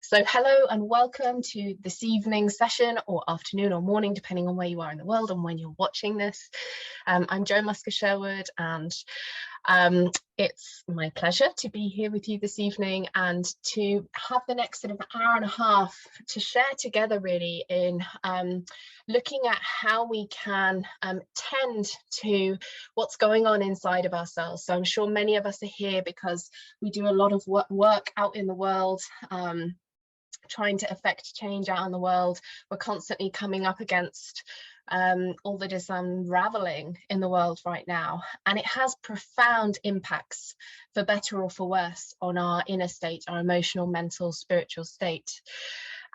So hello and welcome to this evening's session, or afternoon or morning, depending on where you are in the world and when you're watching this. I'm Jo Musker-Sherwood, and it's my pleasure to be here with you this evening and to have the next sort of hour and a half to share together really in looking at how we can tend to what's going on inside of ourselves. So I'm sure many of us are here because we do a lot of work out in the world, trying to affect change out in the world. We're constantly coming up against all that is unraveling in the world right now, and it has profound impacts, for better or for worse, on our inner state, our emotional, mental, spiritual state.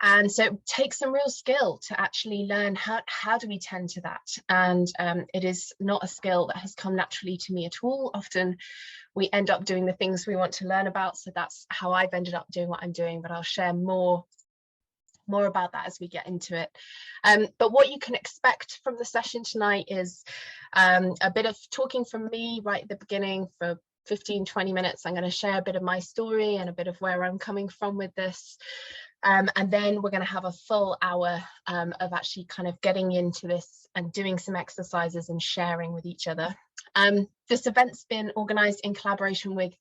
And so it takes some real skill to actually learn how do we tend to that. And it is not a skill that has come naturally to me at all. Often we end up doing the things we want to learn about. So that's how I've ended up doing what I'm doing, but I'll share more about that as we get into it. But what you can expect from the session tonight is a bit of talking from me right at the beginning for 15-20 minutes. I'm going to share a bit of my story and a bit of where I'm coming from with this. And then we're going to have a full hour of actually kind of getting into this and doing some exercises and sharing with each other. This event's been organised in collaboration with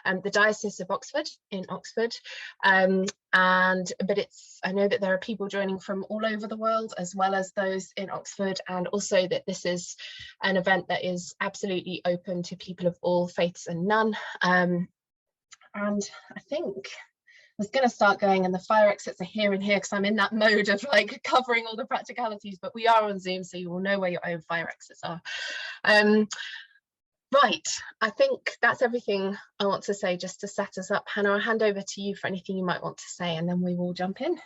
the Diocese of Oxford in Oxford, but I know that there are people joining from all over the world as well as those in Oxford, and also that this is an event that is absolutely open to people of all faiths and none. And I think I was going to start going, and the fire exits are here and here because I'm in that mode of like covering all the practicalities, but we are on Zoom, so you will know where your own fire exits are. Right, I think that's everything I want to say just to set us up. Hannah, I'll hand over to you for anything you might want to say, and then we will jump in.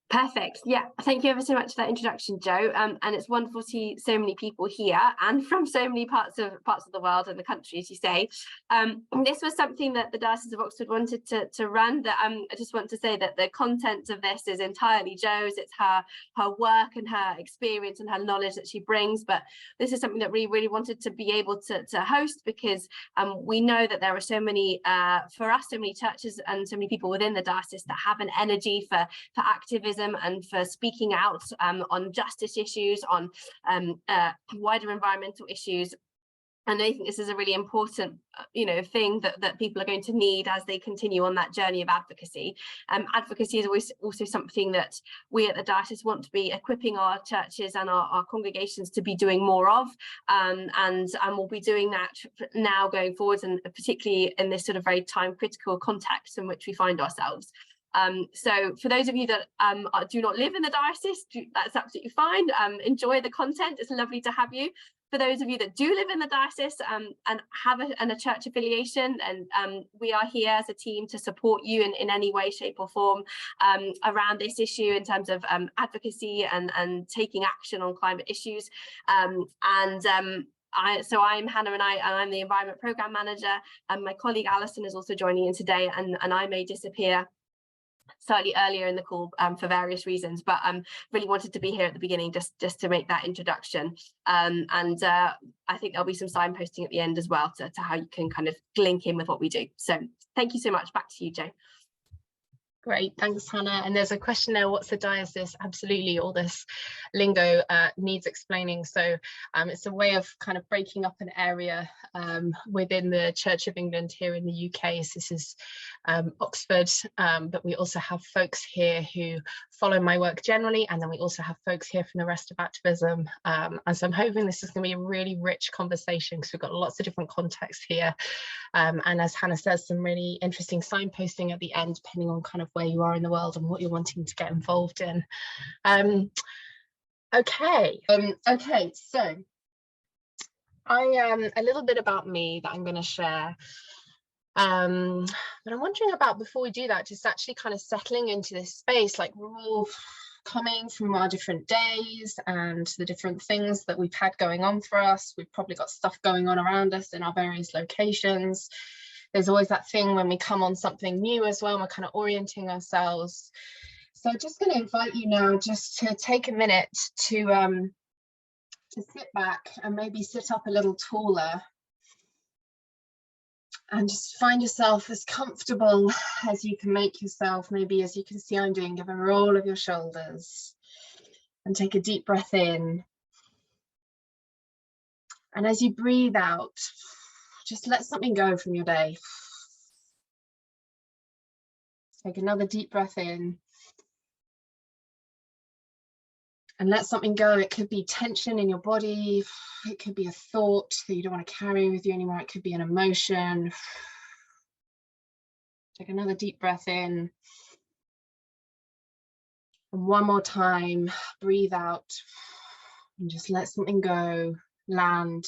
Perfect. Yeah, thank you ever so much for that introduction, Jo. And it's wonderful to see so many people here and from so many parts of the world and the country, as you say. And this was something that the Diocese of Oxford wanted to run. That I just want to say that the content of this is entirely Jo's. It's her work and her experience and her knowledge that she brings. But this is something that we really wanted to be able to host, because we know that there are so many, for us, so many churches and so many people within the diocese that have an energy for activism and for speaking out on justice issues, on wider environmental issues. And I think this is a really important, thing that people are going to need as they continue on that journey of advocacy. Advocacy is always also something that we at the diocese want to be equipping our churches and our congregations to be doing more of, and we'll be doing that now going forwards, and particularly in this sort of very time-critical context in which we find ourselves. So for those of you that do not live in the diocese, that's absolutely fine. Enjoy the content. It's lovely to have you. For those of you that do live in the diocese and have a church affiliation, and we are here as a team to support you in any way, shape or form around this issue in terms of advocacy and taking action on climate issues. So I'm Hannah, and I'm the Environment Programme Manager, and my colleague Alison is also joining in today, and I may disappear slightly earlier in the call for various reasons, but really wanted to be here at the beginning just to make that introduction. And I think there'll be some signposting at the end as well to how you can kind of link in with what we do. So thank you so much. Back to you, Jo. Great, thanks, Hannah. And there's a question there, what's the diocese? Absolutely, all this lingo needs explaining. So it's a way of kind of breaking up an area within the Church of England here in the UK. So this is Oxford, but we also have folks here who follow my work generally, and then we also have folks here from the rest of Activism. And so I'm hoping this is going to be a really rich conversation, because we've got lots of different contexts here. And as Hannah says, some really interesting signposting at the end, depending on kind of where you are in the world and what you're wanting to get involved in. Okay, so a little bit about me that I'm going to share. But I'm wondering about, before we do that, just actually kind of settling into this space. Like, we're all coming from our different days and the different things that we've had going on for us. We've probably got stuff going on around us in our various locations. There's always that thing when we come on something new as well, and we're kind of orienting ourselves. So I'm just going to invite you now just to take a minute to sit back and maybe sit up a little taller. And just find yourself as comfortable as you can make yourself. Maybe, as you can see I'm doing, give a roll of your shoulders and take a deep breath in. And as you breathe out, just let something go from your day. Take another deep breath in and let something go. It could be tension in your body. It could be a thought that you don't want to carry with you anymore. It could be an emotion. Take another deep breath in. And one more time, breathe out and just let something go, land.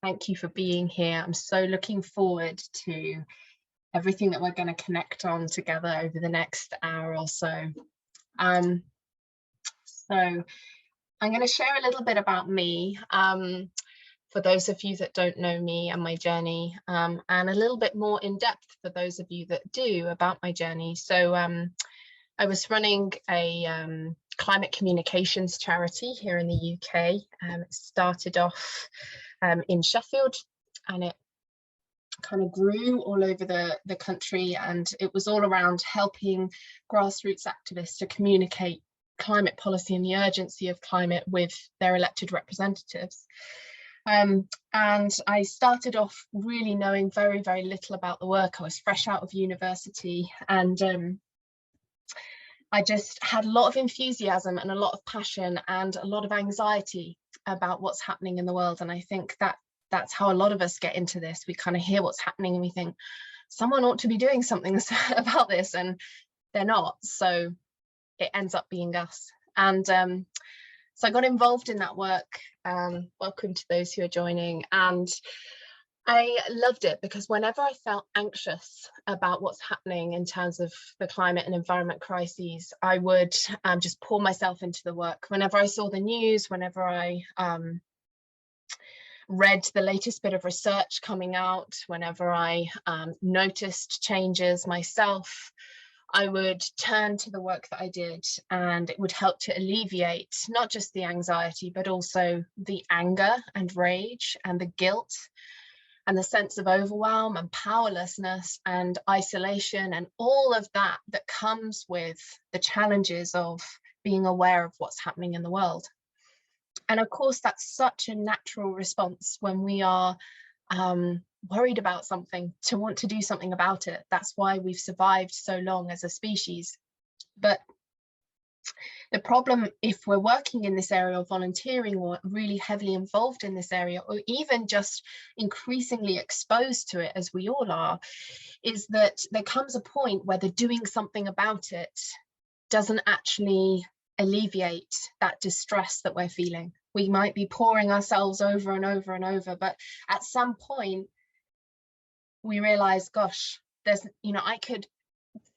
Thank you for being here. I'm so looking forward to everything that we're going to connect on together over the next hour or so. So I'm going to share a little bit about me. For those of you that don't know me and my journey, and a little bit more in depth for those of you that do about my journey. So I was running a climate communications charity here in the UK. It started off in Sheffield, and it kind of grew all over the country, and it was all around helping grassroots activists to communicate climate policy and the urgency of climate with their elected representatives. And I started off really knowing very, very little about the work. I was fresh out of university, and I just had a lot of enthusiasm and a lot of passion and a lot of anxiety about what's happening in the world. And I think that that's how a lot of us get into this. We kind of hear what's happening and we think someone ought to be doing something about this, and they're not. So it ends up being us. And so I got involved in that work. Welcome to those who are joining. And I loved it because whenever I felt anxious about what's happening in terms of the climate and environment crises, I would just pour myself into the work. Whenever I saw the news, whenever I read the latest bit of research coming out, whenever I noticed changes myself, I would turn to the work that I did, and it would help to alleviate not just the anxiety, but also the anger and rage and the guilt and the sense of overwhelm and powerlessness and isolation and all of that that comes with the challenges of being aware of what's happening in the world. And of course, that's such a natural response when we are worried about something, to want to do something about it. That's why we've survived so long as a species. But the problem, if we're working in this area of volunteering or really heavily involved in this area, or even just increasingly exposed to it as we all are, is that there comes a point where the doing something about it doesn't actually alleviate that distress that we're feeling. We might be pouring ourselves over and over and over, but at some point we realize, gosh, there's, I could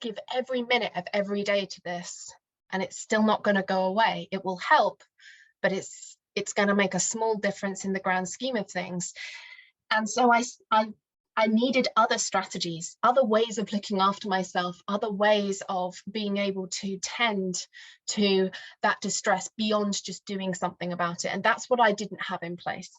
give every minute of every day to this and it's still not going to go away. It will help, but it's going to make a small difference in the grand scheme of things. And so I needed other strategies, other ways of looking after myself, other ways of being able to tend to that distress beyond just doing something about it. And that's what I didn't have in place.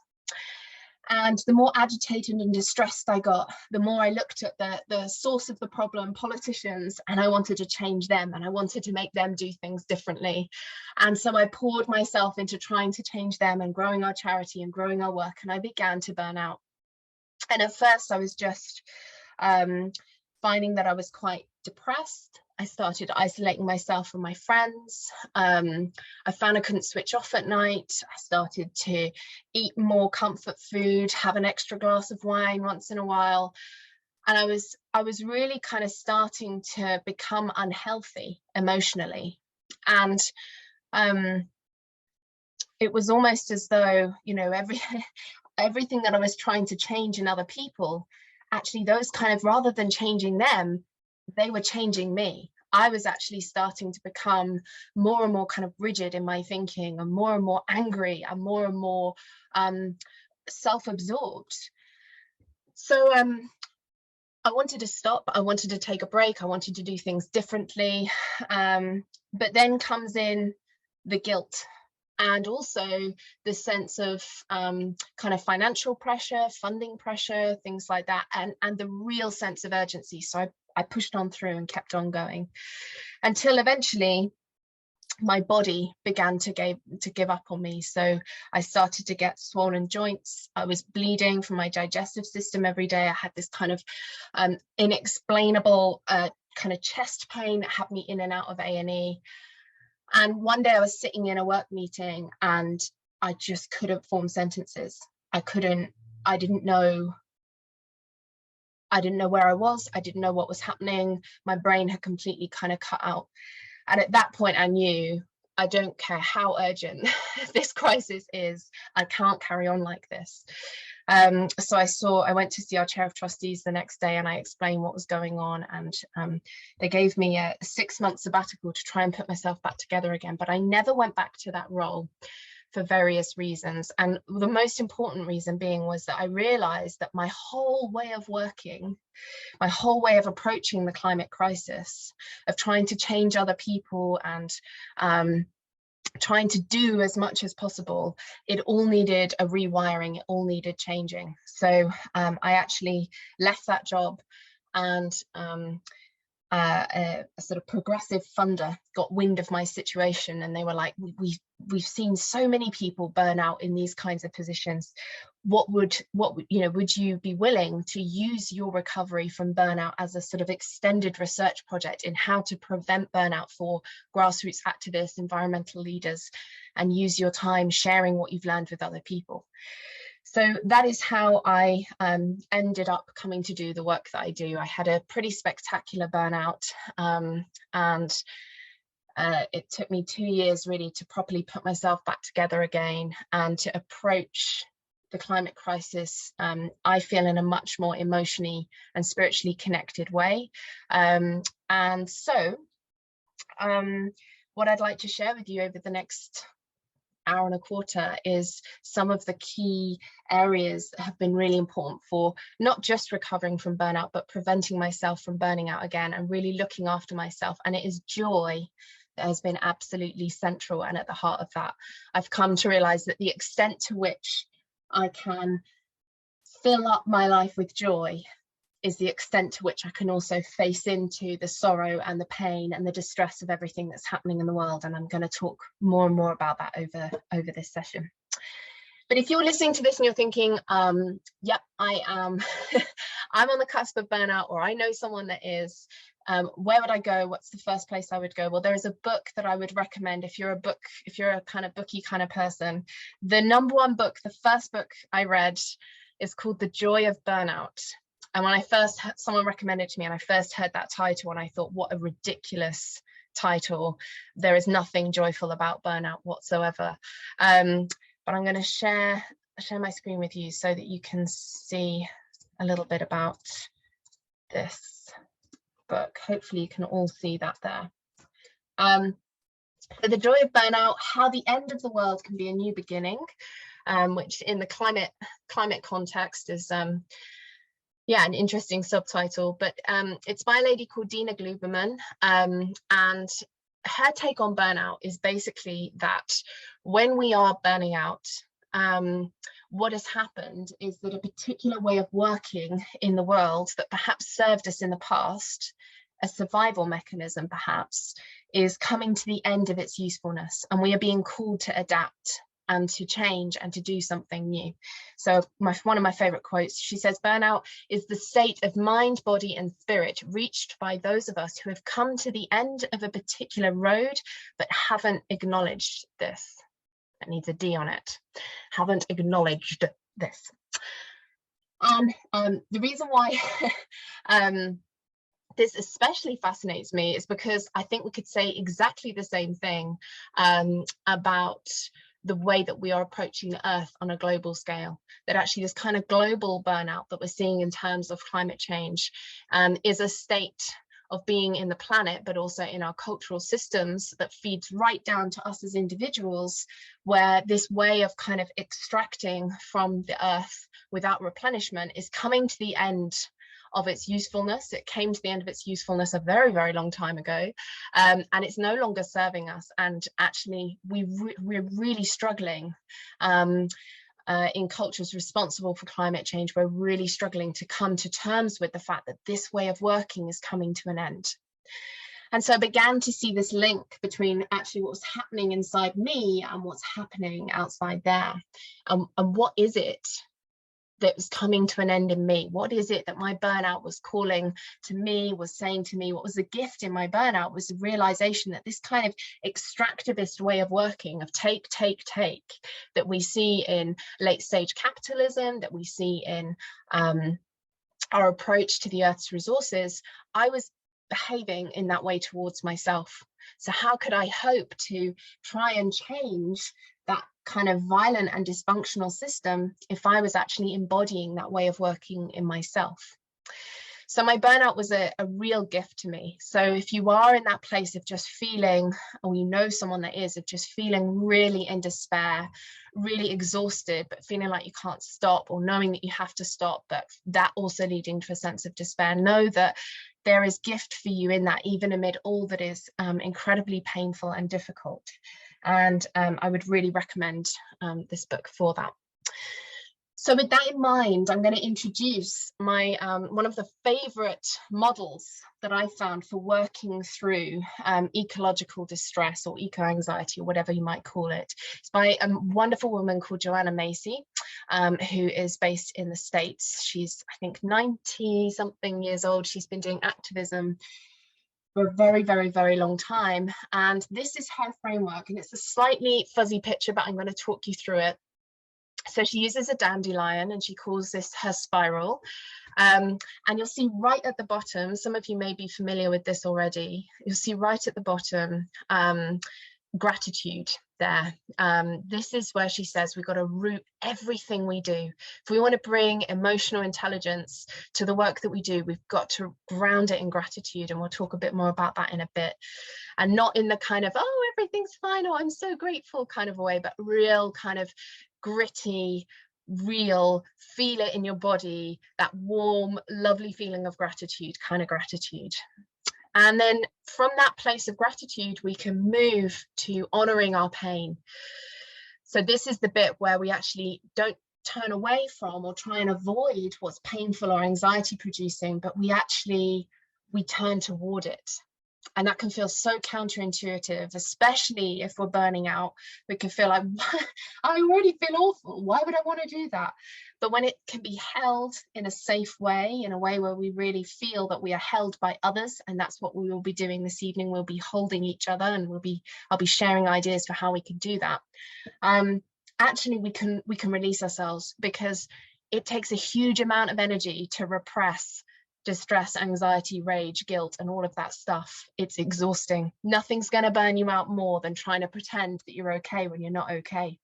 And the more agitated and distressed I got, the more I looked at the source of the problem, politicians, and I wanted to change them, and I wanted to make them do things differently. And so I poured myself into trying to change them and growing our charity and growing our work, and I began to burn out. And at first I was just finding that I was quite depressed. I started isolating myself from my friends. I found I couldn't switch off at night. I started to eat more comfort food, have an extra glass of wine once in a while. And I was really kind of starting to become unhealthy emotionally. And it was almost as though, everything that I was trying to change in other people, actually those kind of, rather than changing them, they were changing me. I was actually starting to become more and more kind of rigid in my thinking, and more angry, and more self-absorbed. So I wanted to stop. I wanted to take a break. I wanted to do things differently. But then comes in the guilt. and also the sense of kind of financial pressure, funding pressure, things like that, and the real sense of urgency. So I pushed on through and kept on going until eventually my body began to give up on me. So I started to get swollen joints. I was bleeding from my digestive system every day. I had this kind of inexplainable kind of chest pain that had me in and out of A&E. And one day I was sitting in a work meeting and I just couldn't form sentences. I didn't know where I was. I didn't know what was happening. My brain had completely kind of cut out. And at that point I knew, I don't care how urgent this crisis is, I can't carry on like this. So I went to see our chair of trustees the next day and I explained what was going on, and they gave me a 6-month sabbatical to try and put myself back together again. But I never went back to that role for various reasons. And the most important reason being was that I realized that my whole way of working, my whole way of approaching the climate crisis, of trying to change other people and trying to do as much as possible, it all needed a rewiring, it all needed changing. So I actually left that job, and a sort of progressive funder got wind of my situation, and they were like, we've seen so many people burn out in these kinds of positions. Would you be willing to use your recovery from burnout as a sort of extended research project in how to prevent burnout for grassroots activists, environmental leaders, and use your time sharing what you've learned with other people? So that is how I ended up coming to do the work that I do. I had a pretty spectacular burnout, and it took me 2 years really to properly put myself back together again and to approach the climate crisis, I feel, in a much more emotionally and spiritually connected way. And so what I'd like to share with you over the next hour and a quarter is some of the key areas that have been really important for not just recovering from burnout, but preventing myself from burning out again and really looking after myself. And it is joy that has been absolutely central and at the heart of that. I've come to realize that the extent to which I can fill up my life with joy is the extent to which I can also face into the sorrow and the pain and the distress of everything that's happening in the world. And I'm going to talk more and more about that over this session. But if you're listening to this and you're thinking, yep, I am, I'm on the cusp of burnout, or I know someone that is, where would I go? What's the first place I would go? Well, there is a book that I would recommend if you're a kind of booky kind of person. The #1 book, the first book I read, is called The Joy of Burnout. And when someone recommended it to me and I first heard that title, and I thought, what a ridiculous title. There is nothing joyful about burnout whatsoever. But I'm going to share my screen with you so that you can see a little bit about this book. Hopefully you can all see that there. The Joy of Burnout, How the End of the World Can Be a New Beginning, which in the climate context is an interesting subtitle, but it's by a lady called Dina Gluberman, and her take on burnout is basically that when we are burning out, what has happened is that a particular way of working in the world that perhaps served us in the past, a survival mechanism perhaps, is coming to the end of its usefulness, and we are being called to adapt and to change and to do something new. So one of my favorite quotes, she says, burnout is the state of mind, body and spirit reached by those of us who have come to the end of a particular road but haven't acknowledged this. That needs a D on it. Haven't acknowledged this. And the reason why this especially fascinates me is because I think we could say exactly the same thing about the way that we are approaching the Earth on a global scale. That actually this kind of global burnout that we're seeing in terms of climate change is a state of being in the planet, but also in our cultural systems that feeds right down to us as individuals, where this way of kind of extracting from the Earth without replenishment is coming to the end of its usefulness. It came to the end of its usefulness a very, very long time ago, and it's no longer serving us. And actually, we're really struggling in cultures responsible for climate change. We're really struggling to come to terms with the fact that this way of working is coming to an end. And so I began to see this link between actually what was happening inside me and what's happening outside there. And what is it that was coming to an end in me? What is it that my burnout was calling to me, was saying to me? What was the gift in my burnout was the realization that this kind of extractivist way of working, of take, that we see in late stage capitalism, that we see in our approach to the Earth's resources, I was behaving in that way towards myself. So how could I hope to try and change that kind of violent and dysfunctional system if I was actually embodying that way of working in myself? So my burnout was a real gift to me. So if you are in that place of just feeling, or you know someone that is, of just feeling really in despair, really exhausted, but feeling like you can't stop, or knowing that you have to stop, but that also leading to a sense of despair, know that there is gift for you in that, even amid all that is incredibly painful and difficult. And I would really recommend this book for that. So with that in mind, I'm going to introduce my one of the favorite models that I found for working through ecological distress or eco-anxiety, or whatever you might call it. It's by a wonderful woman called Joanna Macy, who is based in the States. She's, I think, 90 something years old. She's been doing activism for a very, very, very long time. And this is her framework, and it's a slightly fuzzy picture, but I'm going to talk you through it. So she uses a dandelion, and she calls this her spiral. And you'll see right at the bottom, some of you may be familiar with this already, you'll see right at the bottom, gratitude there. This is where she says we've got to root everything we do. If we want to bring emotional intelligence to the work that we do, we've got to ground it in gratitude, and we'll talk a bit more about that in a bit. And not in the kind of, oh, everything's fine, or I'm so grateful kind of way, but real kind of gritty, real, feel it in your body, that warm, lovely feeling of gratitude, kind of gratitude. And then from that place of gratitude, we can move to honoring our pain. So this is the bit where we actually don't turn away from or try and avoid what's painful or anxiety producing, but we turn toward it. And that can feel so counterintuitive, especially if we're burning out. We can feel like, I already feel awful. Why would I want to do that? But when it can be held in a safe way, in a way where we really feel that we are held by others, and that's what we will be doing this evening. We'll be holding each other, and I'll be sharing ideas for how we can do that. Actually, we can release ourselves, because it takes a huge amount of energy to repress distress, anxiety, rage, guilt, and all of that stuff. It's exhausting. Nothing's going to burn you out more than trying to pretend that you're okay when you're not okay.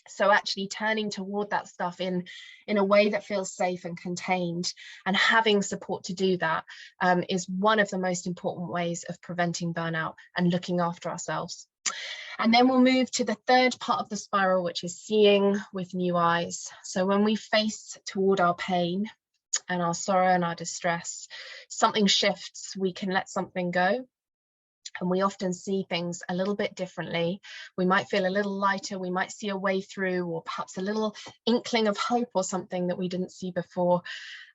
So actually turning toward that stuff in a way that feels safe and contained, and having support to do that is one of the most important ways of preventing burnout and looking after ourselves. And then we'll move to the third part of the spiral, which is seeing with new eyes. So when we face toward our pain and our sorrow and our distress, something shifts. We can let something go, and we often see things a little bit differently. We might feel a little lighter, we might see a way through, or perhaps a little inkling of hope or something that we didn't see before.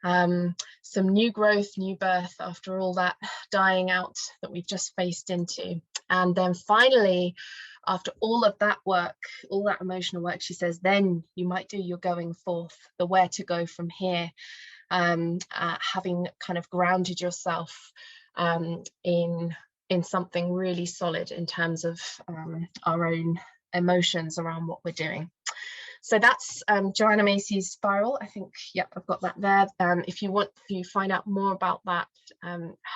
Some new growth, new birth after all that dying out that we've just faced into. And then finally, after all of that work, all that emotional work, she says, then you might do your going forth, the where to go from here. Having kind of grounded yourself in something really solid in terms of our own emotions around what we're doing. So that's Joanna Macy's spiral. I think, yep, I've got that there. If you want to find out more about that,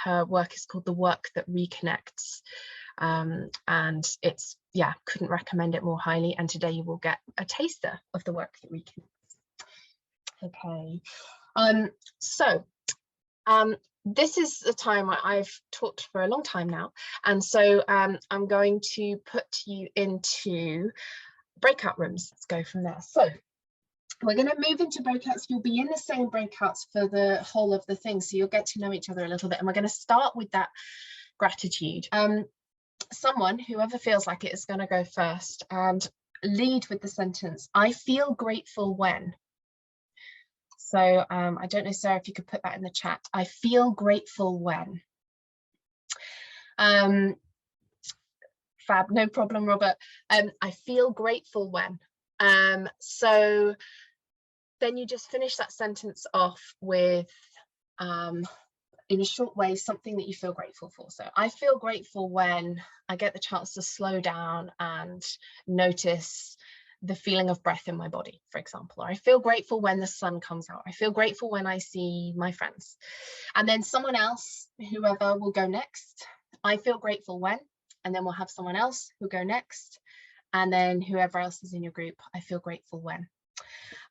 her work is called The Work That Reconnects. And it's, yeah, couldn't recommend it more highly. And today you will get a taster of The Work That Reconnects. Okay. This is the time I've talked for a long time now, and so I'm going to put you into breakout rooms. Let's go from there. So We're going to move into breakouts. You'll be in the same breakouts for the whole of the thing, so you'll get to know each other a little bit, and we're going to start with that gratitude. Someone, whoever feels like it, is going to go first and lead with the sentence, I feel grateful when. So I don't know, Sarah, if you could put that in the chat. I feel grateful when. Fab, no problem, Robert. I feel grateful when. So then you just finish that sentence off with, in a short way, something that you feel grateful for. So I feel grateful when I get the chance to slow down and notice the feeling of breath in my body, for example. Or I feel grateful when the sun comes out. I feel grateful when I see my friends. And then someone else, whoever will go next, I feel grateful when, and then we'll have someone else who go next, and then whoever else is in your group, I feel grateful when.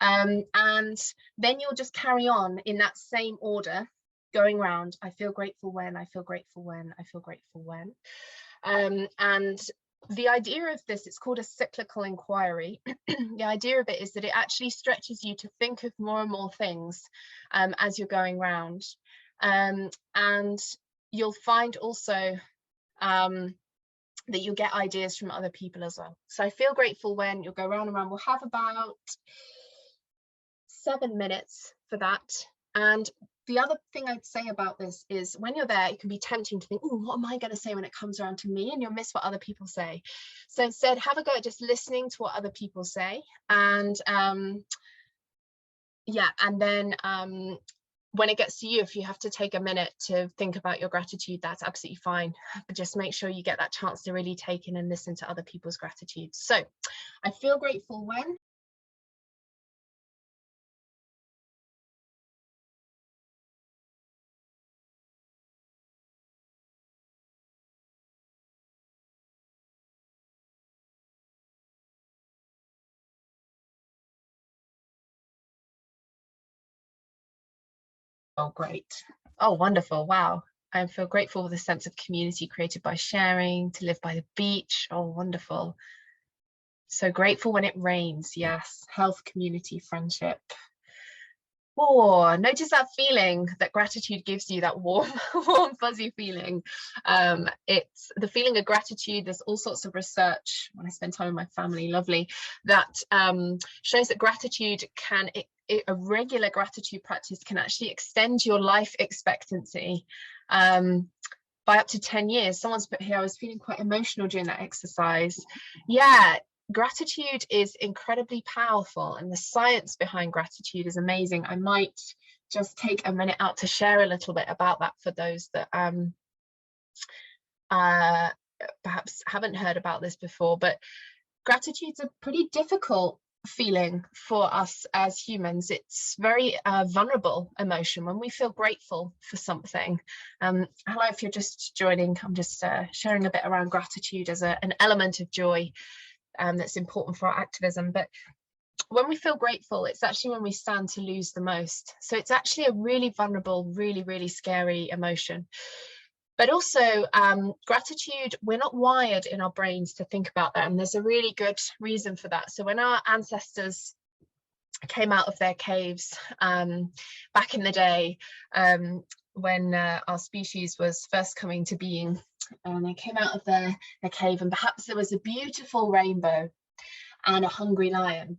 And then you'll just carry on in that same order, going round. I feel grateful when, I feel grateful when, I feel grateful when. And the idea of this, it's called a cyclical inquiry. The idea of it is that it actually stretches you to think of more and more things as you're going round. And you'll find also that you'll get ideas from other people as well. So I feel grateful when, you'll go round and round. We'll have about 7 minutes for that. And the other thing I'd say about this is when you're there, it can be tempting to think, oh, what am I going to say when it comes around to me? And you'll miss what other people say. So instead, have a go at just listening to what other people say. And yeah, and then when it gets to you, if you have to take a minute to think about your gratitude, that's absolutely fine. But just make sure you get that chance to really take in and listen to other people's gratitude. So I feel grateful when. Oh, great. Oh, wonderful. Wow. I feel grateful for the sense of community created by sharing, to live by the beach. Oh, wonderful. So grateful when it rains. Yes. Health, community, friendship. Oh, notice that feeling that gratitude gives you, that warm, fuzzy feeling. It's the feeling of gratitude. There's all sorts of research when I spend time with my family, lovely, that shows that gratitude can, a regular gratitude practice can actually extend your life expectancy by up to 10 years. Someone's put here, I was feeling quite emotional during that exercise. Yeah. Gratitude is incredibly powerful, and the science behind gratitude is amazing. I might just take a minute out to share a little bit about that for those that perhaps haven't heard about this before. But gratitude's a pretty difficult feeling for us as humans. It's very vulnerable emotion when we feel grateful for something. Hello, if you're just joining, I'm just sharing a bit around gratitude as an element of joy. That's important for our activism. But when we feel grateful, it's actually when we stand to lose the most. So it's actually a really vulnerable, really, really scary emotion. But also gratitude, we're not wired in our brains to think about that. And there's a really good reason for that. So when our ancestors came out of their caves back in the day, when our species was first coming to being, and they came out of their cave, and perhaps there was a beautiful rainbow and a hungry lion.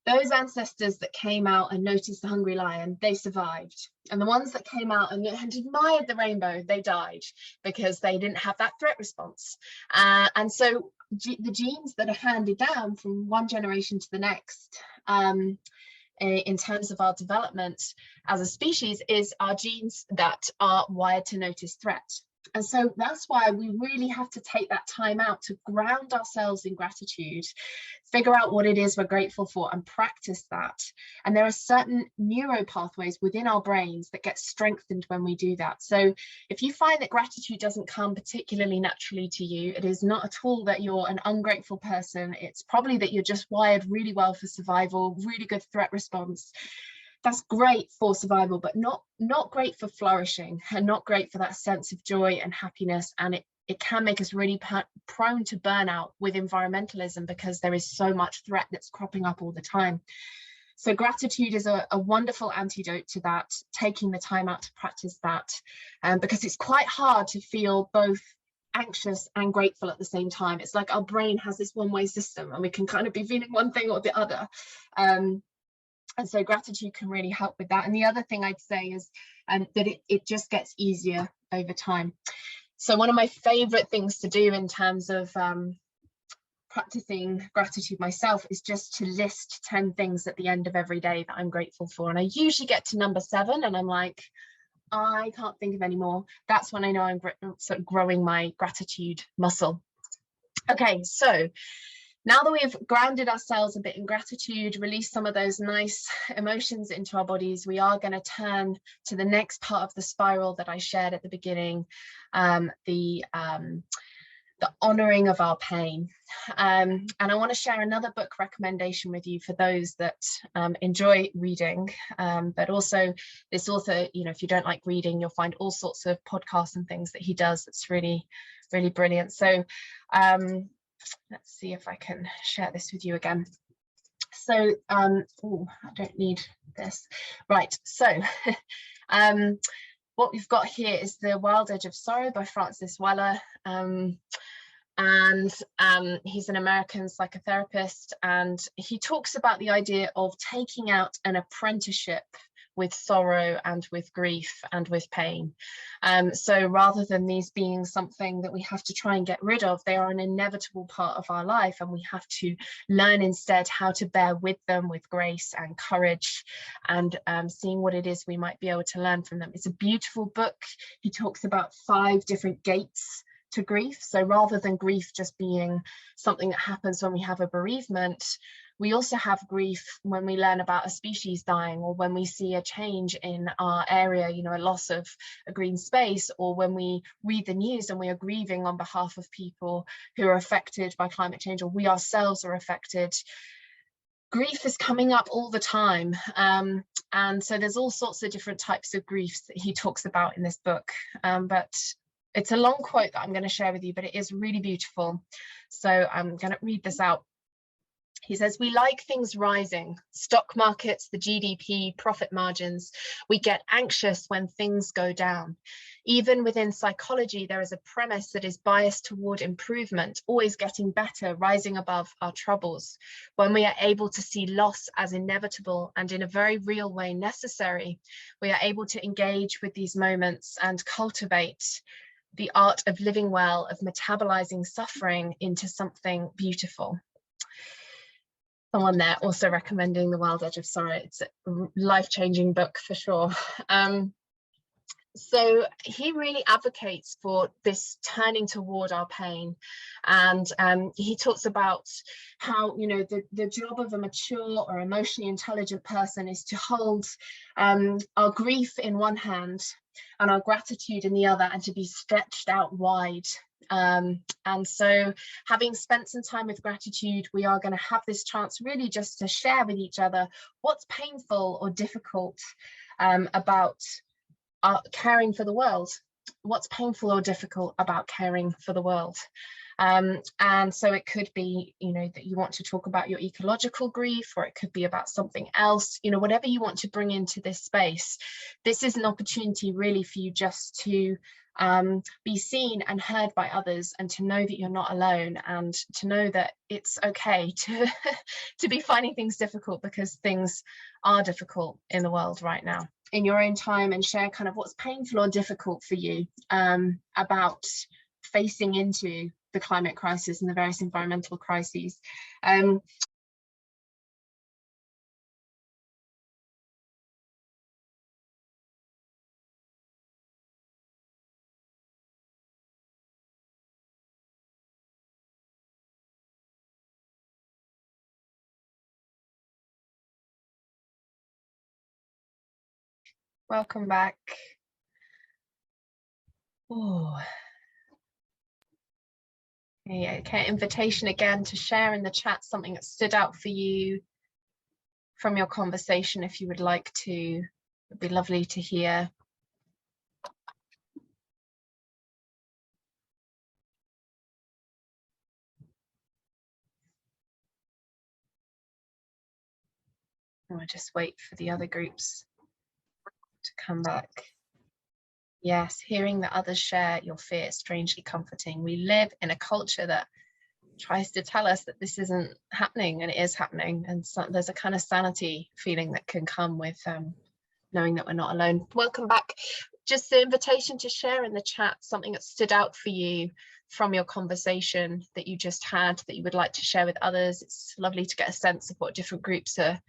Those ancestors that came out and noticed the hungry lion, they survived. And the ones that came out and admired the rainbow, they died because they didn't have that threat response. And so the genes that are handed down from one generation to the next, in terms of our development as a species, is our genes that are wired to notice threat. And so that's why we really have to take that time out to ground ourselves in gratitude, figure out what it is we're grateful for, and practice that. And there are certain neuro pathways within our brains that get strengthened when we do that. So if you find that gratitude doesn't come particularly naturally to you, it is not at all that you're an ungrateful person. It's probably that you're just wired really well for survival, really good threat response. That's great for survival, but not great for flourishing, and not great for that sense of joy and happiness. And it can make us really prone to burnout with environmentalism, because there is so much threat that's cropping up all the time. So gratitude is a wonderful antidote to that, taking the time out to practice that, because it's quite hard to feel both anxious and grateful at the same time. It's like our brain has this one-way system and we can kind of be feeling one thing or the other. And so gratitude can really help with that. And the other thing I'd say is that it just gets easier over time. So one of my favorite things to do in terms of practicing gratitude myself is just to list 10 things at the end of every day that I'm grateful for. And I usually get to number 7 and I'm like, I can't think of any more. That's when I know I'm sort of growing my gratitude muscle. Okay, so now that we've grounded ourselves a bit in gratitude, released some of those nice emotions into our bodies, we are going to turn to the next part of the spiral that I shared at the beginning, the honoring of our pain. And I want to share another book recommendation with you for those that enjoy reading, but also this author, you know, if you don't like reading, you'll find all sorts of podcasts and things that he does that's really, really brilliant. So let's see if I can share this with you again. So oh, I don't need this. Right, so what we've got here is The Wild Edge of Sorrow by Francis Weller. And he's an American psychotherapist, and he talks about the idea of taking out an apprenticeship with sorrow and with grief and with pain. So rather than these being something that we have to try and get rid of, they are an inevitable part of our life, and we have to learn instead how to bear with them with grace and courage, and seeing what it is we might be able to learn from them. It's a beautiful book. He talks about 5 different gates to grief. So rather than grief just being something that happens when we have a bereavement, we also have grief when we learn about a species dying, or when we see a change in our area, you know, a loss of a green space, or when we read the news and we are grieving on behalf of people who are affected by climate change, or we ourselves are affected. Grief is coming up all the time. And so there's all sorts of different types of griefs that he talks about in this book. But it's a long quote that I'm going to share with you, but it is really beautiful. So I'm going to read this out. He says, "We like things rising, stock markets, the GDP, profit margins. We get anxious when things go down. Even within psychology, there is a premise that is biased toward improvement, always getting better, rising above our troubles. When we are able to see loss as inevitable and in a very real way necessary, we are able to engage with these moments and cultivate the art of living well, of metabolizing suffering into something beautiful." Someone there also recommending The Wild Edge of Sorrow. It's a life-changing book for sure. So he really advocates for this turning toward our pain, and he talks about how, you know, the job of a mature or emotionally intelligent person is to hold our grief in one hand and our gratitude in the other, and to be stretched out wide. And so, having spent some time with gratitude, we are going to have this chance really just to share with each other what's painful or difficult about caring for the world. What's painful or difficult about caring for the world? And so it could be, you know, that you want to talk about your ecological grief, or it could be about something else, you know, whatever you want to bring into this space. This is an opportunity really for you just to be seen and heard by others, and to know that you're not alone, and to know that it's okay to to be finding things difficult, because things are difficult in the world right now. In your own time, and share kind of what's painful or difficult for you about facing into the climate crisis and the various environmental crises. Welcome back. Oh. Yeah, okay, invitation again to share in the chat something that stood out for you from your conversation, if you would like to. It'd be lovely to hear. And we'll just wait for the other groups to come back. Yes, hearing that others share your fear is strangely comforting. We live in a culture that tries to tell us that this isn't happening, and it is happening. And so there's a kind of sanity feeling that can come with knowing that we're not alone. Welcome back. Just the invitation to share in the chat something that stood out for you from your conversation that you just had that you would like to share with others. It's lovely to get a sense of what different groups are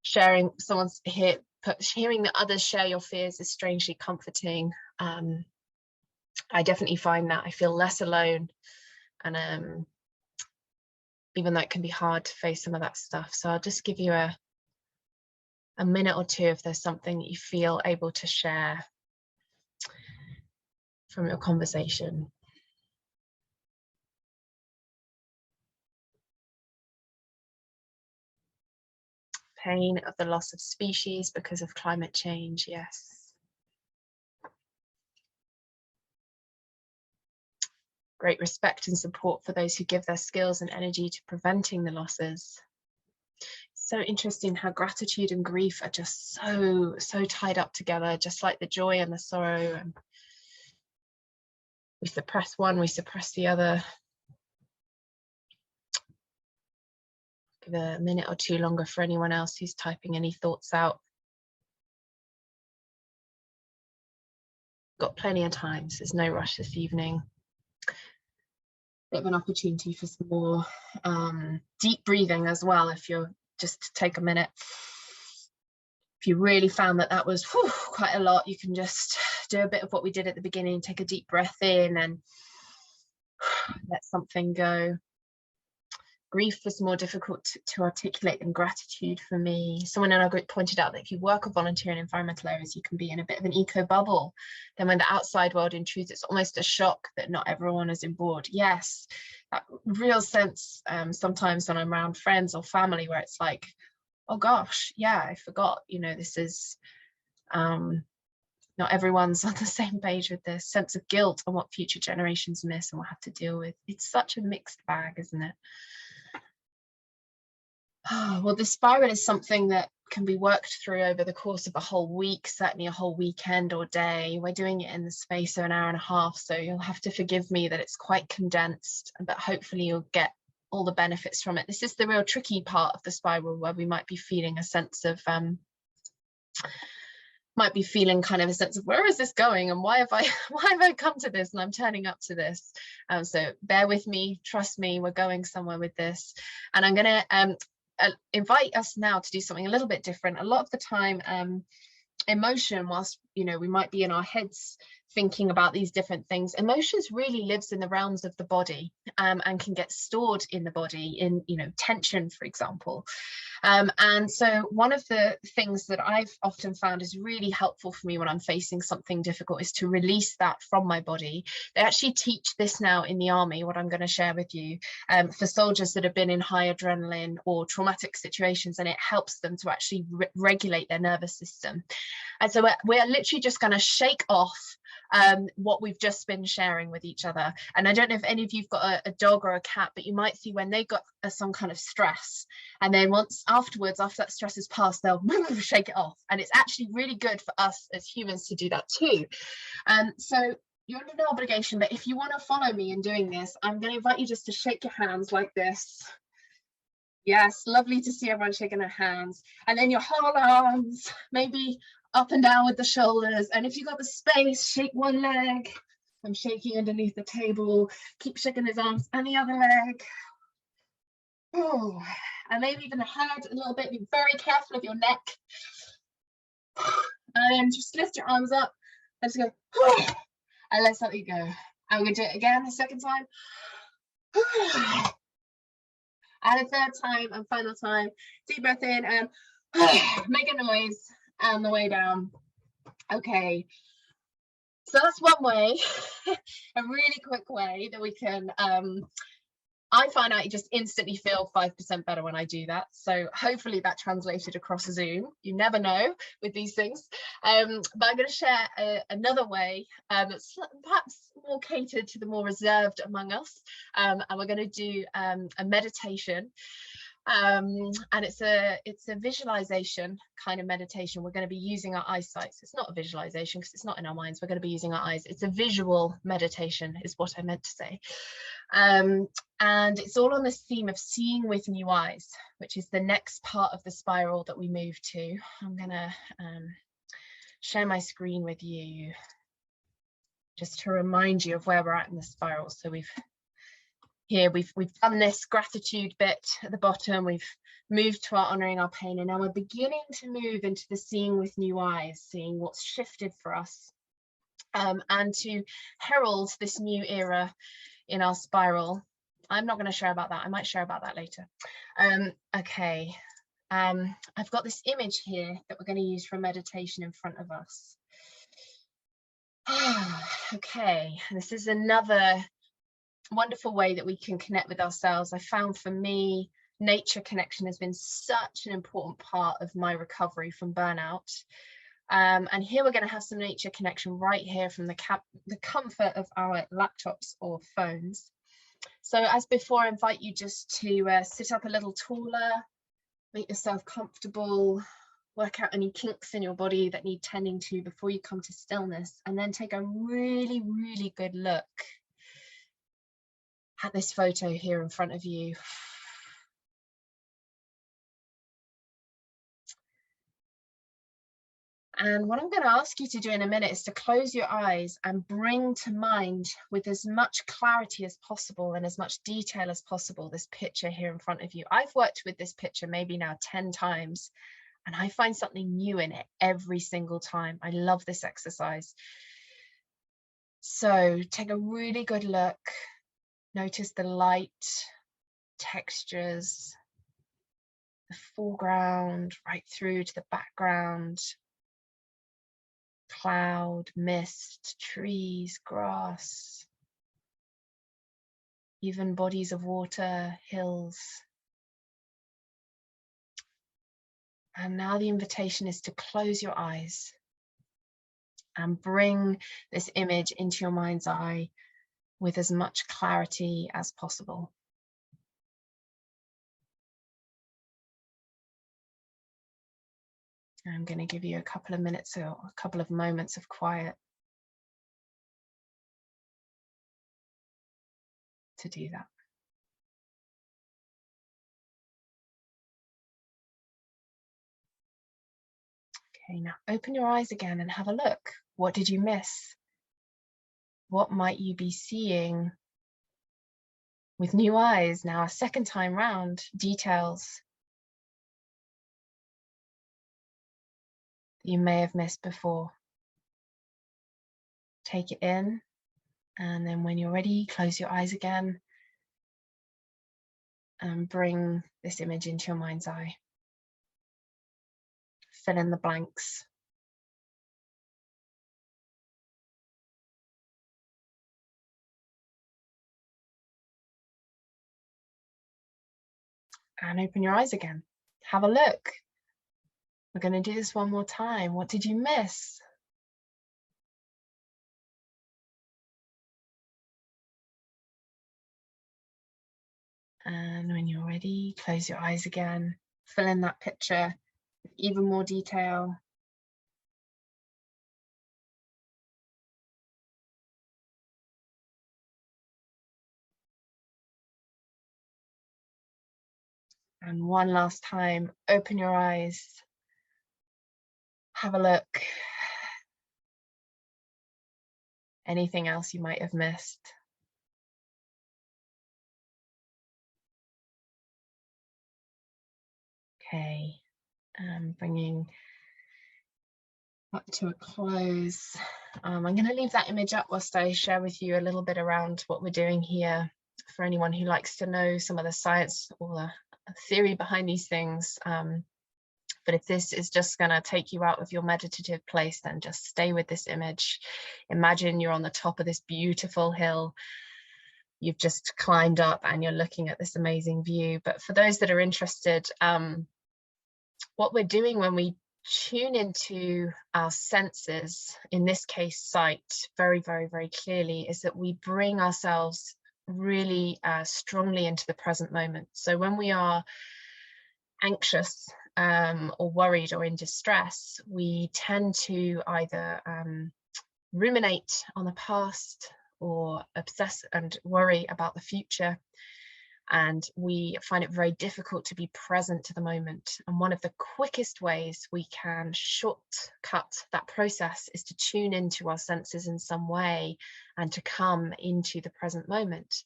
sharing. Someone's here, hearing that others share your fears is strangely comforting. I definitely find that I feel less alone, and even though it can be hard to face some of that stuff. So I'll just give you a minute or two if there's something that you feel able to share from your conversation. Pain of the loss of species because of climate change, yes. Great respect and support for those who give their skills and energy to preventing the losses. So interesting how gratitude and grief are just so tied up together, just like the joy and the sorrow. And we suppress one, we suppress the other. Give a minute or two longer for anyone else who's typing any thoughts out. Got plenty of time, so there's no rush this evening. Bit of an opportunity for some more deep breathing as well, if you're just take a minute. If you really found that was quite a lot, you can just do a bit of what we did at the beginning, take a deep breath in and let something go. Grief was more difficult to articulate than gratitude for me. Someone in our group pointed out that if you work or volunteer in environmental areas, you can be in a bit of an eco bubble. Then when the outside world intrudes, it's almost a shock that not everyone is on board. Yes, that real sense sometimes when I'm around friends or family where it's like, oh gosh, yeah, I forgot, you know, this is, not everyone's on the same page with this sense of guilt and what future generations miss and will have to deal with. It's such a mixed bag, isn't it? Well, the spiral is something that can be worked through over the course of a whole week, certainly a whole weekend or day. We're doing it in the space of an hour and a half, so you'll have to forgive me that it's quite condensed, but hopefully you'll get all the benefits from it. This is the real tricky part of the spiral, where we might be feeling a sense of kind of a sense of where is this going and why have I come to this and I'm turning up to this. So bear with me, trust me, we're going somewhere with this. And I'm going to invite us now to do something a little bit different. A lot of the time, emotion, whilst we might be in our heads thinking about these different things, emotions really lives in the realms of the body, and can get stored in the body in tension, for example. And so one of the things that I've often found is really helpful for me when I'm facing something difficult is to release that from my body. They actually teach this now in the army, what I'm going to share with you, for soldiers that have been in high adrenaline or traumatic situations, and it helps them to actually regulate their nervous system. And so we're literally just going to shake off what we've just been sharing with each other. And I don't know if any of you've got a dog or a cat, but you might see when they got some kind of stress, and then after that stress is passed, they'll shake it off. And it's actually really good for us as humans to do that too. So you're under no obligation, but if you want to follow me in doing this, I'm going to invite you just to shake your hands like this. Yes, lovely to see everyone shaking their hands. And then your whole arms, maybe up and down with the shoulders. And if you've got the space, shake one leg. I'm shaking underneath the table. Keep shaking his arms and the other leg. Oh, and maybe even the head a little bit. Be very careful of your neck. And then just lift your arms up. Let's go. And let's let it go. I'm going to do it again the second time. And a third time and final time. Deep breath in and make a noise. And the way down. Okay, so that's one way, a really quick way that we can I find out you just instantly feel 5% better when I do that. So hopefully that translated across Zoom. You never know with these things. But I'm going to share another way that's perhaps more catered to the more reserved among us. And we're going to do a meditation. And it's a visualization kind of meditation. We're going to be using our eyesight. So it's not a visualization because it's not in our minds. We're going to be using our eyes. It's a visual meditation is what I meant to say. And it's all on this theme of seeing with new eyes, which is the next part of the spiral that we move to. I'm going to share my screen with you just to remind you of where we're at in the spiral. So we've done this gratitude bit at the bottom. We've moved to our honoring our pain, and now we're beginning to move into the seeing with new eyes, seeing what's shifted for us, and to herald this new era in our spiral. I'm not going to share about that. I might share about that later. Okay. I've got this image here that we're going to use for meditation in front of us. Okay, this is another wonderful way that we can connect with ourselves. I found for me, nature connection has been such an important part of my recovery from burnout. And here we're going to have some nature connection right here from the comfort of our laptops or phones. So as before, I invite you just to sit up a little taller, make yourself comfortable, work out any kinks in your body that need tending to before you come to stillness, and then take a really, really good look at this photo here in front of you. And what I'm going to ask you to do in a minute is to close your eyes and bring to mind with as much clarity as possible and as much detail as possible this picture here in front of you. I've worked with this picture maybe now 10 times, and I find something new in it every single time. I love this exercise. So take a really good look. Notice the light, textures, the foreground right through to the background. Cloud, mist, trees, grass, even bodies of water, hills. And now the invitation is to close your eyes and bring this image into your mind's eye with as much clarity as possible. I'm going to give you a couple of minutes or a couple of moments of quiet to do that. Okay, now open your eyes again and have a look. What did you miss? What might you be seeing with new eyes now, a second time round? Details that you may have missed before. Take it in, and then when you're ready, close your eyes again and bring this image into your mind's eye. Fill in the blanks. And open your eyes again. Have a look. We're going to do this one more time. What did you miss? And when you're ready, close your eyes again. Fill in that picture with even more detail. And one last time, open your eyes. Have a look. Anything else you might have missed? Okay, bringing up to a close. I'm going to leave that image up whilst I share with you a little bit around what we're doing here for anyone who likes to know some of the science or the theory behind these things. But if this is just going to take you out of your meditative place, then just stay with this image. Imagine you're on the top of this beautiful hill. You've just climbed up and you're looking at this amazing view. But for those that are interested, what we're doing when we tune into our senses, in this case sight, very, very, very clearly, is that we bring ourselves really strongly into the present moment. So when we are anxious or worried or in distress, we tend to either ruminate on the past or obsess and worry about the future. And we find it very difficult to be present to the moment. And one of the quickest ways we can shortcut that process is to tune into our senses in some way and to come into the present moment.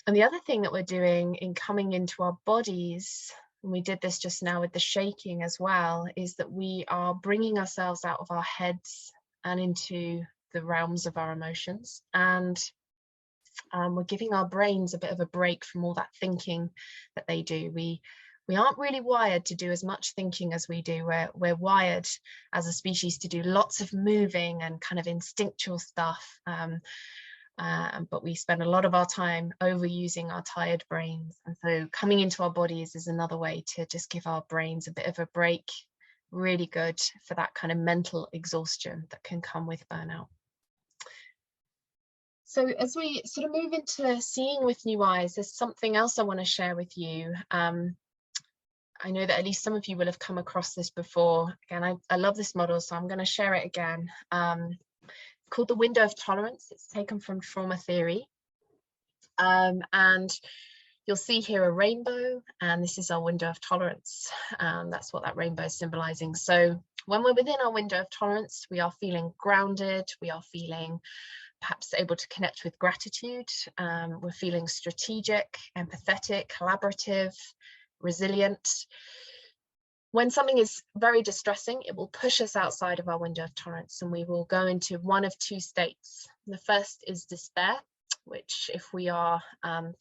And the other thing that we're doing in coming into our bodies, and we did this just now with the shaking as well, is that we are bringing ourselves out of our heads and into the realms of our emotions. And we're giving our brains a bit of a break from all that thinking that they do. We aren't really wired to do as much thinking as we do. We're wired as a species to do lots of moving and kind of instinctual stuff. But we spend a lot of our time overusing our tired brains. And so coming into our bodies is another way to just give our brains a bit of a break. Really good for that kind of mental exhaustion that can come with burnout. So as we sort of move into seeing with new eyes, there's something else I want to share with you. I know that at least some of you will have come across this before. Again, I love this model, so I'm going to share it again. Called the window of tolerance. It's taken from trauma theory. And you'll see here a rainbow, and this is our window of tolerance. That's what that rainbow is symbolizing. So when we're within our window of tolerance, we are feeling grounded, we are feeling perhaps able to connect with gratitude, we're feeling strategic, empathetic, collaborative, resilient. When something is very distressing, it will push us outside of our window of tolerance, and we will go into one of two states. The first is despair, which if we are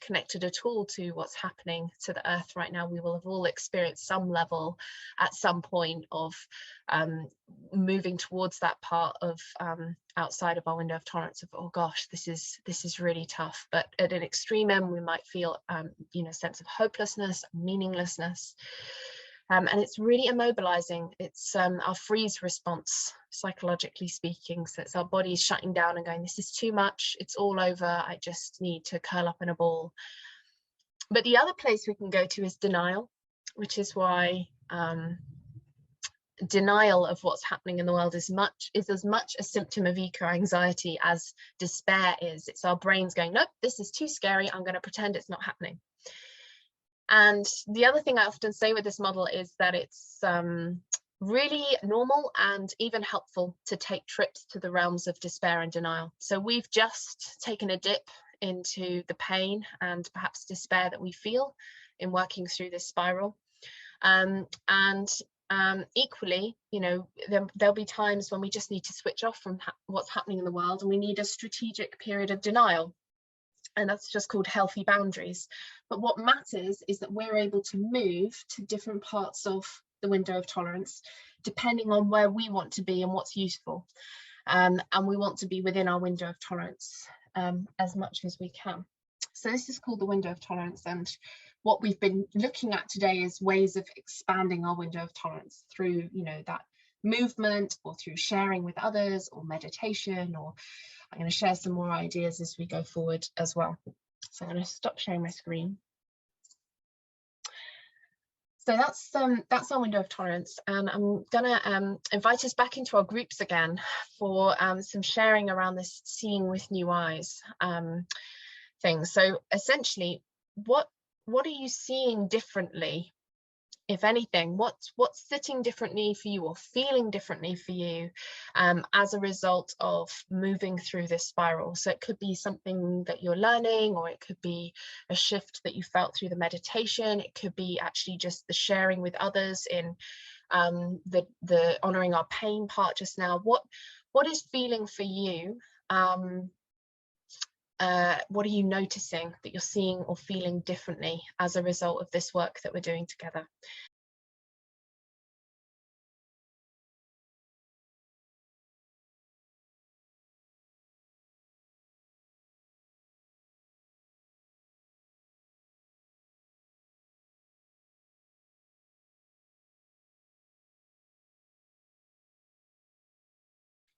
connected at all to what's happening to the earth right now, we will have all experienced some level at some point of moving towards that part of outside of our window of tolerance of, oh gosh, this is really tough. But at an extreme end, we might feel a sense of hopelessness, meaninglessness. And it's really immobilizing. It's our freeze response, psychologically speaking. So it's our body shutting down and going, this is too much, it's all over, I just need to curl up in a ball. But the other place we can go to is denial, which is why denial of what's happening in the world is as much a symptom of eco-anxiety as despair is. It's our brains going, nope, this is too scary, I'm going to pretend it's not happening. And the other thing I often say with this model is that it's really normal and even helpful to take trips to the realms of despair and denial. So we've just taken a dip into the pain and perhaps despair that we feel in working through this spiral. Equally, there'll be times when we just need to switch off from what's happening in the world, and we need a strategic period of denial. And that's just called healthy boundaries. But what matters is that we're able to move to different parts of the window of tolerance, depending on where we want to be and what's useful. And we want to be within our window of tolerance as much as we can. So this is called the window of tolerance. And what we've been looking at today is ways of expanding our window of tolerance through, that movement, or through sharing with others, or meditation, or I'm going to share some more ideas as we go forward as well. So I'm going to stop sharing my screen. So that's our window of tolerance, and I'm going to invite us back into our groups again for some sharing around this seeing with new eyes thing. So essentially, what are you seeing differently? If anything, what's sitting differently for you or feeling differently for you as a result of moving through this spiral? So it could be something that you're learning, or it could be a shift that you felt through the meditation. It could be actually just the sharing with others in the honoring our pain part just now. What is feeling for you? What are you noticing that you're seeing or feeling differently as a result of this work that we're doing together?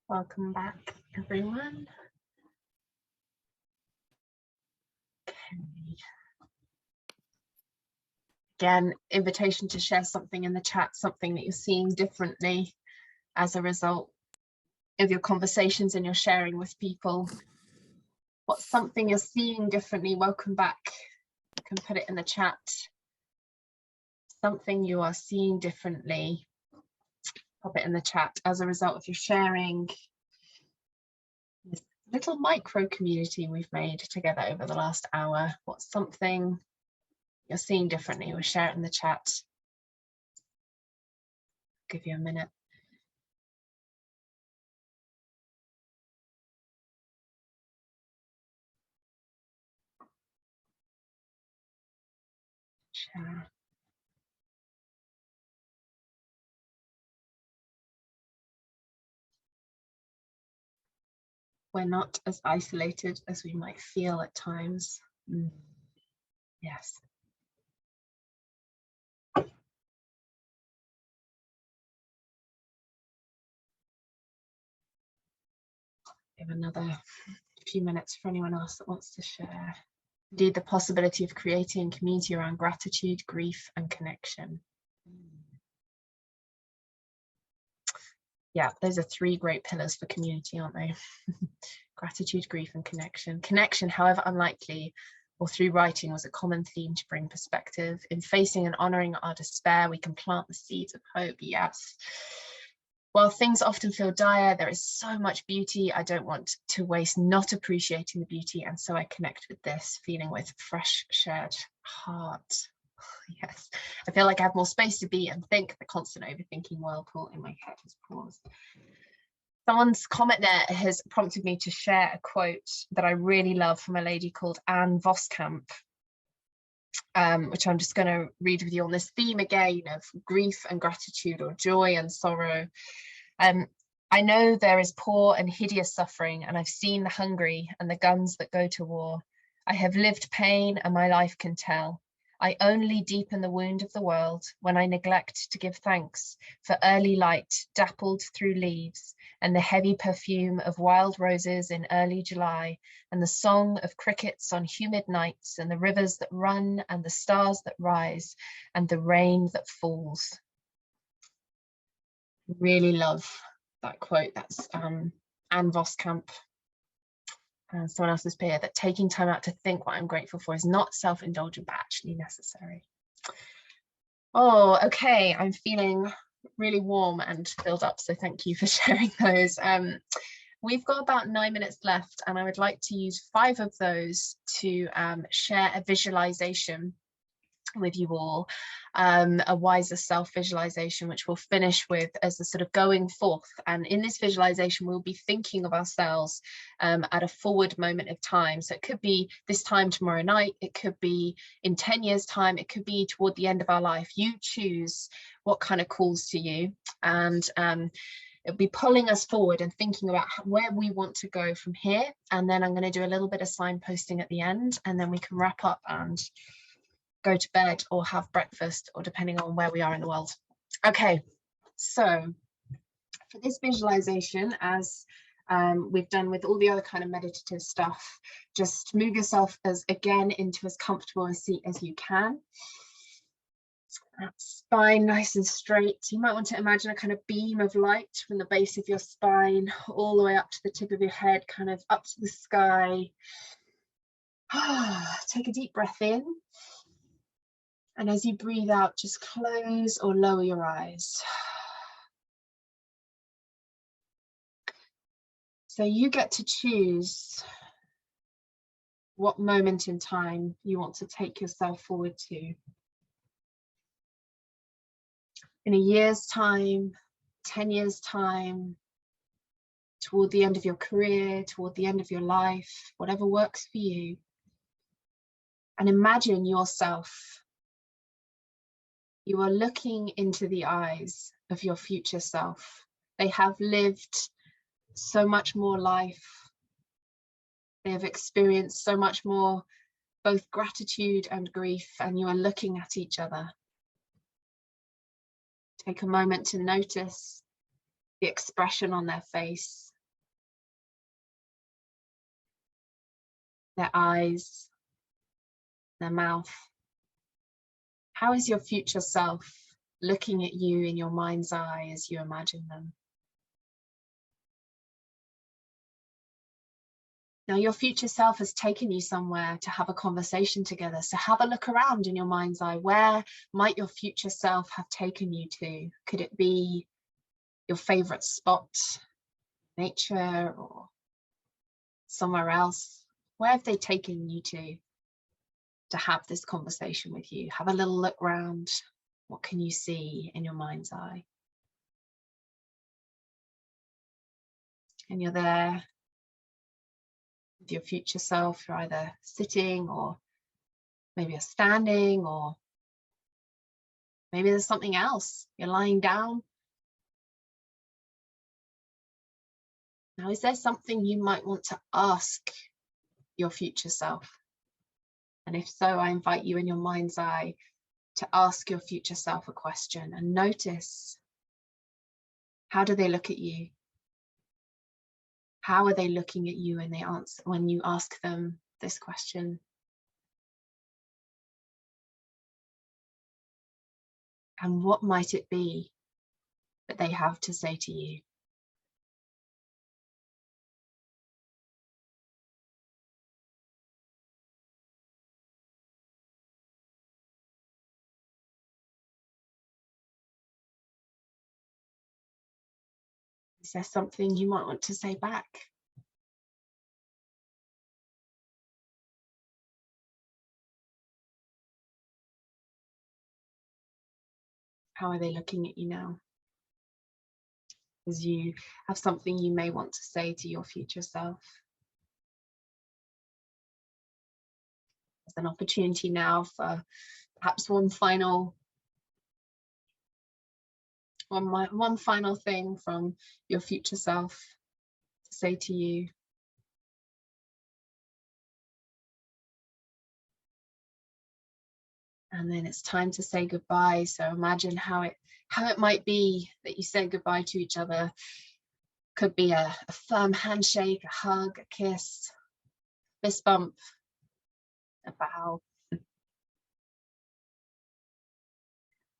Welcome back, everyone. Okay. Again, invitation to share something in the chat, something that you're seeing differently as a result of your conversations and your sharing with people. What's something you're seeing differently? Welcome back. You can put it in the chat. Something you are seeing differently. Pop it in the chat as a result of your sharing. This little micro community we've made together over the last hour. What's something you're seeing differently? We'll share it in the chat. Give you a minute. Share. We're not as isolated as we might feel at times. Yes. Give another few minutes for anyone else that wants to share. Indeed, the possibility of creating community around gratitude, grief, and connection. Yeah, those are three great pillars for community, aren't they? Gratitude, grief, and connection. Connection, however unlikely, or through writing, was a common theme to bring perspective. In facing and honouring our despair, we can plant the seeds of hope, yes. While things often feel dire, there is so much beauty. I don't want to waste not appreciating the beauty, and so I connect with this feeling with fresh, shared heart. Yes, I feel like I have more space to be and think. The constant overthinking whirlpool in my head has paused. Someone's comment there has prompted me to share a quote that I really love from a lady called Anne Voskamp, which I'm just going to read with you on this theme again of grief and gratitude, or joy and sorrow. I know there is poor and hideous suffering, and I've seen the hungry and the guns that go to war. I have lived pain, and my life can tell. I only deepen the wound of the world when I neglect to give thanks for early light dappled through leaves, and the heavy perfume of wild roses in early July, and the song of crickets on humid nights, and the rivers that run, and the stars that rise, and the rain that falls. Really love that quote. That's Anne Voskamp. Someone else's peer, that taking time out to think what I'm grateful for is not self-indulgent but actually necessary. Oh, okay, I'm feeling really warm and filled up, so thank you for sharing those. We've got about 9 minutes left, and I would like to use 5 of those to share a visualization with you all, a wiser self visualization, which we'll finish with as the sort of going forth. And in this visualization, we'll be thinking of ourselves at a forward moment of time. So it could be this time tomorrow night, it could be in 10 years time, it could be toward the end of our life. You choose what kind of calls to you, and it'll be pulling us forward and thinking about where we want to go from here. And then I'm going to do a little bit of signposting at the end, and then we can wrap up and go to bed or have breakfast, or depending on where we are in the world. Okay, so for this visualization, as we've done with all the other kind of meditative stuff, just move yourself again into as comfortable a seat as you can. That spine nice and straight. You might want to imagine a kind of beam of light from the base of your spine all the way up to the tip of your head, kind of up to the sky. Take a deep breath in. And as you breathe out, just close or lower your eyes. So you get to choose what moment in time you want to take yourself forward to. In a year's time, 10 years' time, toward the end of your career, toward the end of your life, whatever works for you. And imagine yourself. You are looking into the eyes of your future self. They have lived so much more life. They have experienced so much more, both gratitude and grief, and you are looking at each other. Take a moment to notice the expression on their face, their eyes, their mouth. How is your future self looking at you in your mind's eye as you imagine them? Now, your future self has taken you somewhere to have a conversation together. So have a look around in your mind's eye. Where might your future self have taken you to? Could it be your favorite spot, nature, or somewhere else? Where have they taken you to have this conversation with you? Have a little look around. What can you see in your mind's eye? And you're there with your future self. You're either sitting, or maybe you're standing, or maybe there's something else. You're lying down. Now, is there something you might want to ask your future self? And if so, I invite you in your mind's eye to ask your future self a question and notice, how do they look at you? How are they looking at you when you ask them this question? And what might it be that they have to say to you? Is there something you might want to say back? How are they looking at you now? As you have something you may want to say to your future self. There's an opportunity now for perhaps one final thing from your future self to say to you. And then it's time to say goodbye. So imagine how it might be that you say goodbye to each other. Could be a firm handshake, a hug, a kiss, fist bump, a bow.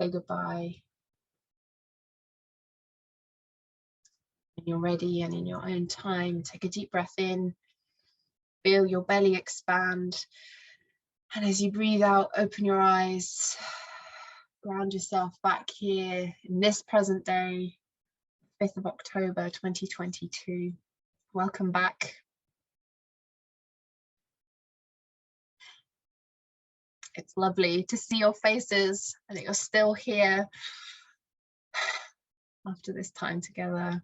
Say goodbye. When you're ready and in your own time, take a deep breath in. Feel your belly expand. And as you breathe out, open your eyes. Ground yourself back here in this present day, 5th of October 2022. Welcome back. It's lovely to see your faces and that you're still here after this time together.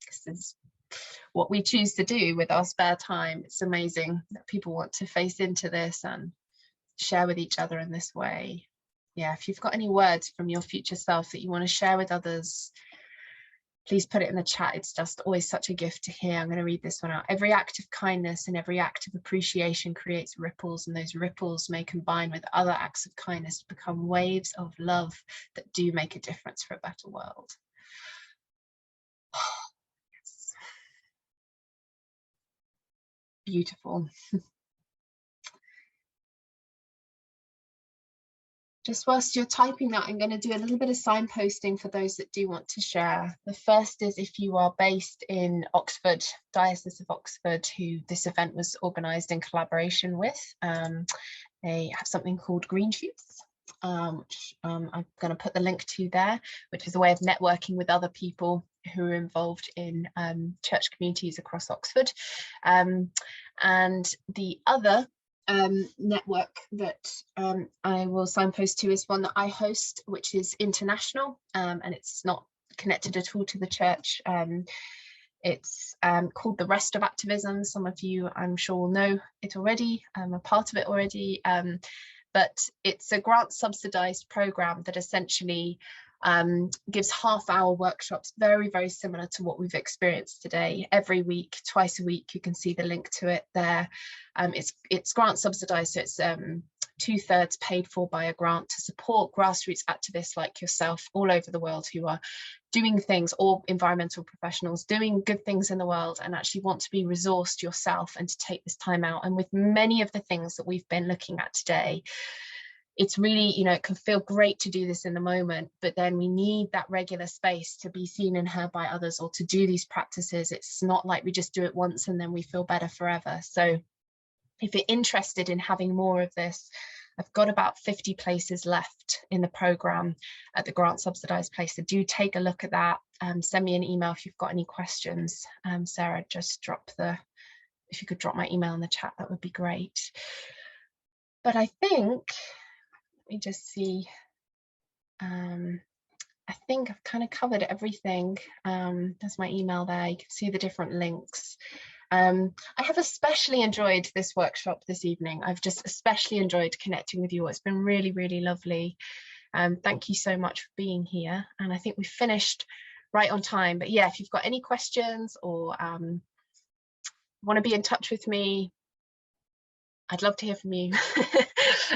This is what we choose to do with our spare time. It's amazing that people want to face into this and share with each other in this way. Yeah, if you've got any words from your future self that you want to share with others, please put it in the chat. It's just always such a gift to hear. I'm going to read this one out. Every act of kindness and every act of appreciation creates ripples, and those ripples may combine with other acts of kindness to become waves of love that do make a difference for a better world. Yes. Beautiful. Just whilst you're typing that, I'm going to do a little bit of signposting for those that do want to share. The first is if you are based in Oxford, Diocese of Oxford, who this event was organised in collaboration with. They have something called Green Shoots, which I'm going to put the link to there, which is a way of networking with other people who are involved in church communities across Oxford. And the other network that I will signpost to is one that I host, which is international, and it's not connected at all to the church. It's called the Rest of Activism. Some of you, I'm sure, will know it already. I'm a part of it already, but it's a grant subsidized program that essentially gives half-hour workshops, very, very similar to what we've experienced today, every week, twice a week. You can see the link to it there. It's grant subsidized, so it's 2/3 paid for by a grant to support grassroots activists like yourself all over the world who are doing things, or environmental professionals doing good things in the world, and actually want to be resourced yourself and to take this time out. And with many of the things that we've been looking at today, it's really, you know, it can feel great to do this in the moment, but then we need that regular space to be seen and heard by others, or to do these practices. It's not like we just do it once and then we feel better forever. So if you're interested in having more of this, I've got about 50 places left in the programme at the grant subsidised place. So do take a look at that. Send me an email if you've got any questions. Sarah, just if you could drop my email in the chat, that would be great. But I think, let me just see. I think I've kind of covered everything. There's my email there. You can see the different links. I have especially enjoyed this workshop this evening. I've just especially enjoyed connecting with you. It's been really, really lovely. Thank you so much for being here. And I think we finished right on time. But yeah, if you've got any questions or want to be in touch with me, I'd love to hear from you.